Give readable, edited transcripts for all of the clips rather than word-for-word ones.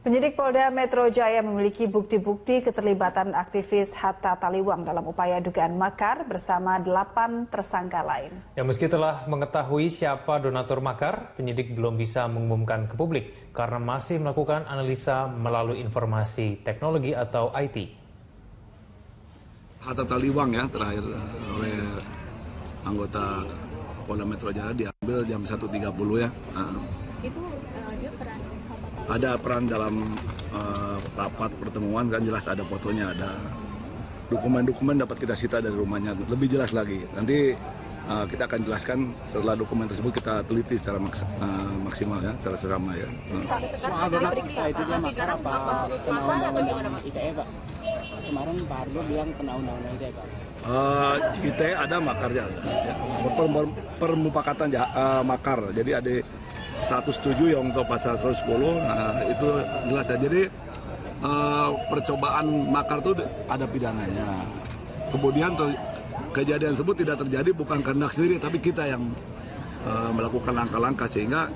Penyidik Polda Metro Jaya memiliki bukti-bukti keterlibatan aktivis Hatta Taliwang dalam upaya dugaan makar bersama 8 tersangka lain. Ya, meski telah mengetahui siapa donatur makar, penyidik belum bisa mengumumkan ke publik karena masih melakukan analisa melalui informasi teknologi atau IT. Hatta Taliwang ya terakhir oleh anggota Polda Metro Jaya diambil jam 1.30 ya. Itu dia peran ada peran dalam rapat pertemuan, kan jelas ada fotonya, ada dokumen-dokumen dapat kita sita dari rumahnya, lebih jelas lagi. Nanti kita akan jelaskan setelah dokumen tersebut kita teliti secara maksimal ya, secara seksama ya. Soal diperiksa itu dia makar apa kena undang-undang ITE Pak? Kemarin Pak Argo bilang kena undang-undang ITE Pak. ITE ada makarnya, ya. Permufakatan makar, jadi ada 107 yang untuk pasal 110, itu jelas ya. Jadi percobaan makar itu ada pidananya. Kemudian kejadian tersebut tidak terjadi bukan karena sendiri, tapi kita yang melakukan langkah-langkah sehingga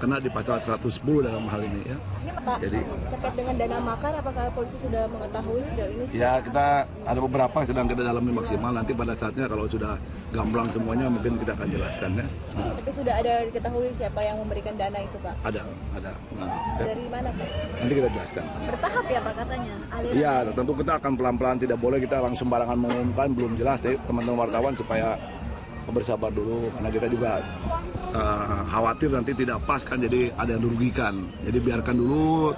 kena di pasal 110 dalam hal ini ya. Pak, jadi terkait dengan dana makar, apakah polisi sudah mengetahui sejauh ini? Ya, kita ada beberapa sedang kita dalami maksimal. Nanti pada saatnya kalau sudah gamblang semuanya mungkin kita akan jelaskan ya. Tapi sudah ada diketahui siapa yang memberikan dana itu Pak? Ada. Dari mana Pak? Nanti kita jelaskan. Bertahap ya Pak katanya? Iya, tentu kita akan pelan-pelan, tidak boleh kita langsung sembarangan mengumumkan, belum jelas deh teman-teman wartawan supaya bersabar dulu, karena kita juga khawatir nanti tidak pas kan, jadi ada yang dirugikan. Jadi biarkan dulu,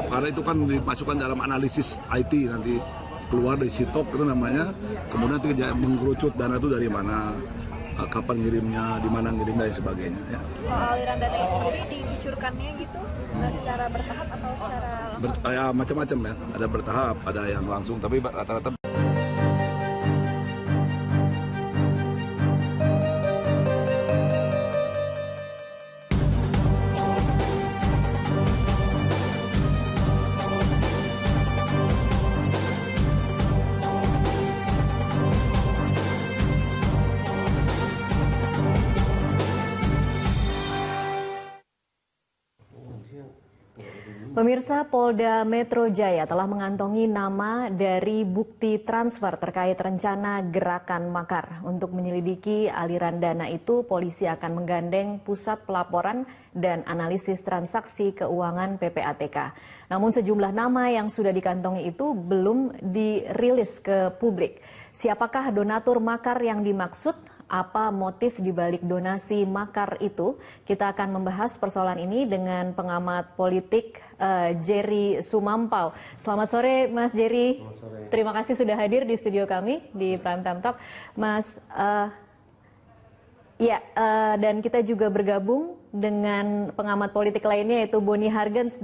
karena itu kan dimasukkan dalam analisis IT, nanti keluar dari sitok itu namanya, kemudian nanti mengerucut dana itu dari mana, kapan ngirimnya, di mana ngirimnya dan sebagainya. Ya. Aliran dana itu sendiri dikucurkannya gitu, secara bertahap atau secara langsung? Ya macam-macam ya, ada bertahap, ada yang langsung, tapi rata-rata. Pemirsa, Polda Metro Jaya telah mengantongi nama dari bukti transfer terkait rencana gerakan makar. Untuk menyelidiki aliran dana itu, polisi akan menggandeng Pusat Pelaporan dan Analisis Transaksi Keuangan PPATK. Namun sejumlah nama yang sudah dikantongi itu belum dirilis ke publik. Siapakah donatur makar yang dimaksud? Apa motif dibalik donasi makar itu? Kita akan membahas persoalan ini dengan pengamat politik Jerry Sumampau. Selamat sore Mas Jerry. Terima kasih sudah hadir di studio kami di Prime Time Talk. Mas, dan kita juga bergabung dengan pengamat politik lainnya yaitu Boni Hargens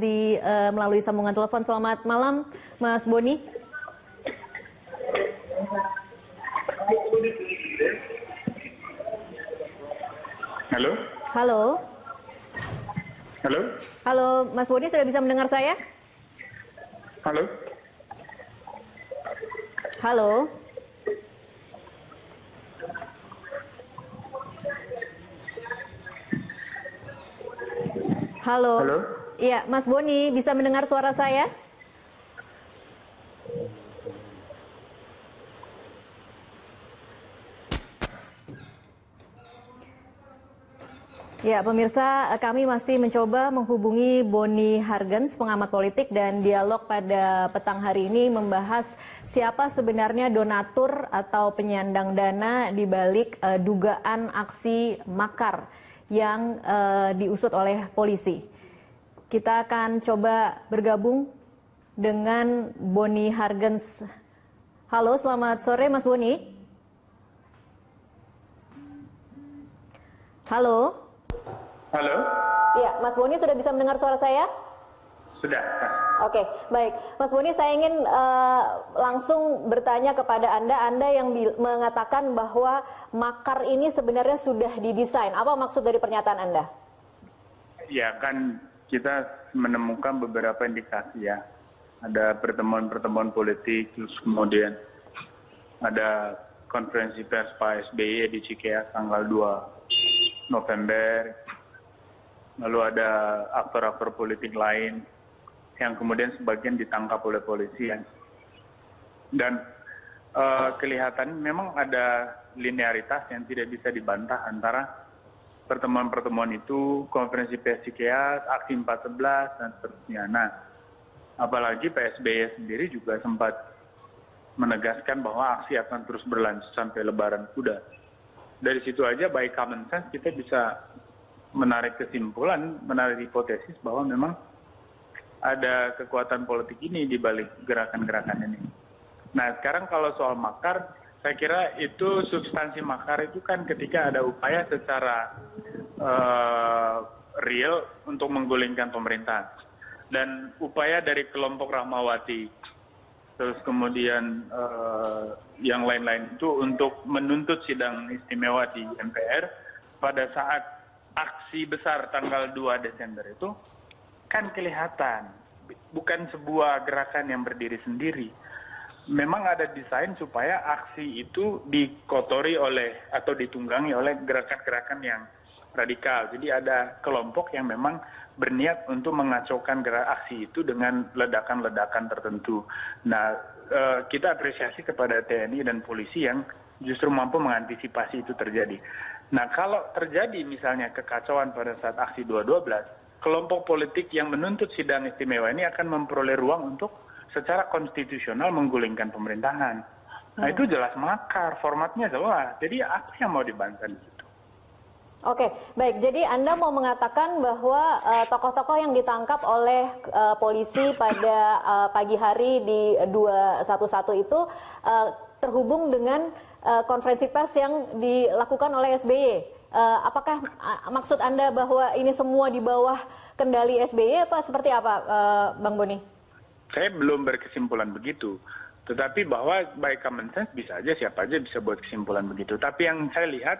melalui sambungan telepon. Selamat malam Mas Boni. Halo. Halo. Halo. Halo, Mas Boni sudah bisa mendengar saya? Halo. Halo. Halo. Halo. Iya, Mas Boni bisa mendengar suara saya? Ya, pemirsa, kami masih mencoba menghubungi Boni Hargens, pengamat politik, dan dialog pada petang hari ini membahas siapa sebenarnya donatur atau penyandang dana di balik dugaan aksi makar yang diusut oleh polisi. Kita akan coba bergabung dengan Boni Hargens. Halo, selamat sore Mas Boni. Halo. Halo. Ya, Mas Boni sudah bisa mendengar suara saya? Sudah. Oke, baik. Mas Boni, saya ingin langsung bertanya kepada Anda yang mengatakan bahwa makar ini sebenarnya sudah didesain. Apa maksud dari pernyataan Anda? Ya, kan kita menemukan beberapa indikasi ya. Ada pertemuan-pertemuan politik, terus kemudian ada konferensi pers Pak SBY di Cikeas tanggal 2 November. Lalu ada aktor-aktor politik lain yang kemudian sebagian ditangkap oleh polisi. Dan kelihatan memang ada linearitas yang tidak bisa dibantah antara pertemuan-pertemuan itu, konferensi pers Cikeas, aksi 411, dan seterusnya. Nah, apalagi Pak SBY sendiri juga sempat menegaskan bahwa aksi akan terus berlanjut sampai Lebaran Kuda. Dari situ aja by common sense kita bisa menarik kesimpulan, menarik hipotesis bahwa memang ada kekuatan politik ini di balik gerakan-gerakan ini. Nah, sekarang kalau soal makar, saya kira itu substansi makar itu kan ketika ada upaya secara real untuk menggulingkan pemerintahan. Dan upaya dari kelompok Rahmawati, terus kemudian yang lain-lain itu untuk menuntut sidang istimewa di MPR pada saat aksi besar tanggal 2 Desember itu, kan kelihatan bukan sebuah gerakan yang berdiri sendiri. Memang ada desain supaya aksi itu dikotori oleh atau ditunggangi oleh gerakan-gerakan yang radikal. Jadi ada kelompok yang memang berniat untuk mengacaukan aksi itu dengan ledakan-ledakan tertentu. Nah, kita apresiasi kepada TNI dan polisi yang justru mampu mengantisipasi itu terjadi. Nah, kalau terjadi misalnya kekacauan pada saat aksi 2/12, kelompok politik yang menuntut sidang istimewa ini akan memperoleh ruang untuk secara konstitusional menggulingkan pemerintahan. Nah, itu jelas makar, formatnya jelas. Jadi apa yang mau dibantah di situ? Oke, baik. Jadi Anda mau mengatakan bahwa tokoh-tokoh yang ditangkap oleh polisi pada pagi hari di 211 itu terhubung dengan konferensi pers yang dilakukan oleh SBY. Apakah maksud Anda bahwa ini semua di bawah kendali SBY apa seperti apa, Bang Boni? Saya belum berkesimpulan begitu. Tetapi bahwa by common sense bisa aja, siapa aja bisa buat kesimpulan begitu. Tapi yang saya lihat,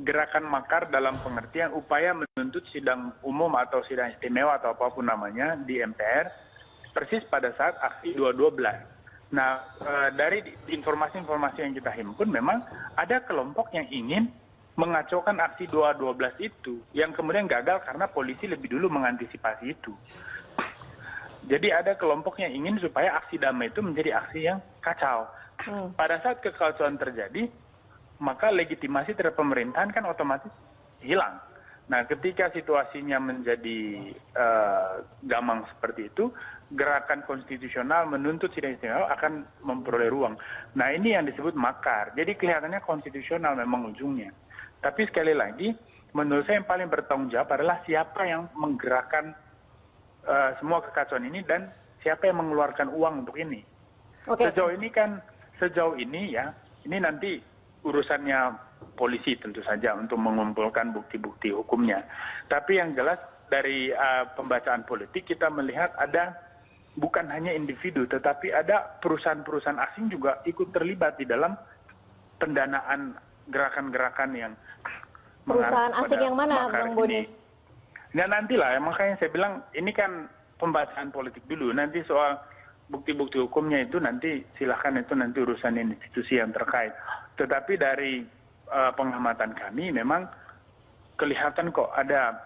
gerakan makar dalam pengertian upaya menuntut sidang umum atau sidang istimewa atau apapun namanya di MPR, persis pada saat aksi 2/12. Nah, dari informasi-informasi yang kita himpun, memang ada kelompok yang ingin mengacaukan aksi 2/12 itu, yang kemudian gagal karena polisi lebih dulu mengantisipasi itu. Jadi ada kelompok yang ingin supaya aksi damai itu menjadi aksi yang kacau. Pada saat kekacauan terjadi, maka legitimasi terhadap pemerintahan kan otomatis hilang. Nah, ketika situasinya menjadi gamang seperti itu, gerakan konstitusional menuntut sidang istimewa akan memperoleh ruang. Nah, ini yang disebut makar. Jadi kelihatannya konstitusional memang ujungnya. Tapi sekali lagi, menurut saya yang paling bertanggung jawab adalah siapa yang menggerakkan semua kekacauan ini dan siapa yang mengeluarkan uang untuk ini. Okay. Sejauh ini ya, ini nanti urusannya polisi tentu saja untuk mengumpulkan bukti-bukti hukumnya. Tapi yang jelas dari pembacaan politik kita melihat ada bukan hanya individu, tetapi ada perusahaan-perusahaan asing juga ikut terlibat di dalam pendanaan gerakan-gerakan yang perusahaan asing yang mana, Bang Boni? Nah, nantilah, makanya saya bilang ini kan pembacaan politik dulu. Nanti soal bukti-bukti hukumnya itu nanti silahkan, itu nanti urusan institusi yang terkait. Tetapi dari pengamatan kami memang kelihatan kok ada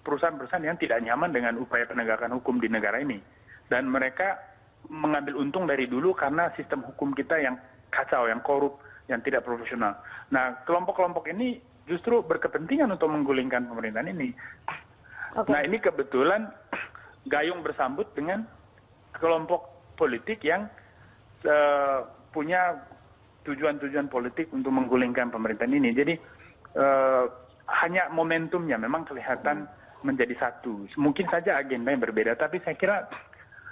perusahaan-perusahaan yang tidak nyaman dengan upaya penegakan hukum di negara ini. Dan mereka mengambil untung dari dulu karena sistem hukum kita yang kacau, yang korup, yang tidak profesional. Nah, kelompok-kelompok ini justru berkepentingan untuk menggulingkan pemerintahan ini. Okay. Nah, ini kebetulan gayung bersambut dengan kelompok politik yang punya tujuan-tujuan politik untuk menggulingkan pemerintahan ini. Jadi hanya momentumnya memang kelihatan menjadi satu. Mungkin saja agenda yang berbeda, tapi saya kira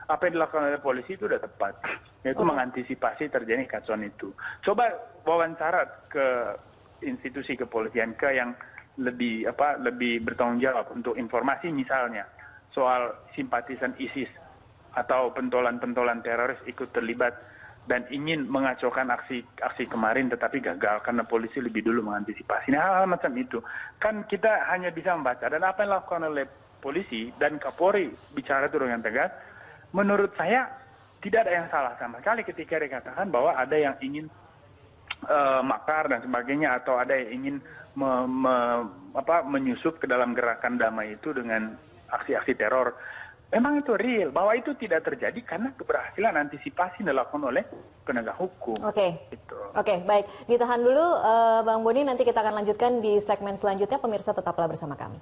apa yang dilakukan oleh polisi itu sudah tepat, yaitu mengantisipasi terjadi kacauan itu. Coba wawancara ke institusi kepolisian, ke yang lebih bertanggung jawab untuk informasi misalnya soal simpatisan ISIS atau pentolan-pentolan teroris ikut terlibat dan ingin mengacaukan aksi kemarin tetapi gagal karena polisi lebih dulu mengantisipasi. Nah, hal-hal macam itu kan kita hanya bisa membaca, dan apa yang dilakukan oleh polisi dan Kapolri bicara itu dengan tegas, menurut saya tidak ada yang salah sama sekali ketika dikatakan bahwa ada yang ingin makar dan sebagainya, atau ada yang ingin menyusup ke dalam gerakan damai itu dengan aksi-aksi teror. memang itu real, bahwa itu tidak terjadi karena keberhasilan antisipasi dilakukan oleh penegak hukum. Oke. Gitu. Oke, baik. Ditahan dulu Bang Boni, nanti kita akan lanjutkan di segmen selanjutnya. Pemirsa tetaplah bersama kami.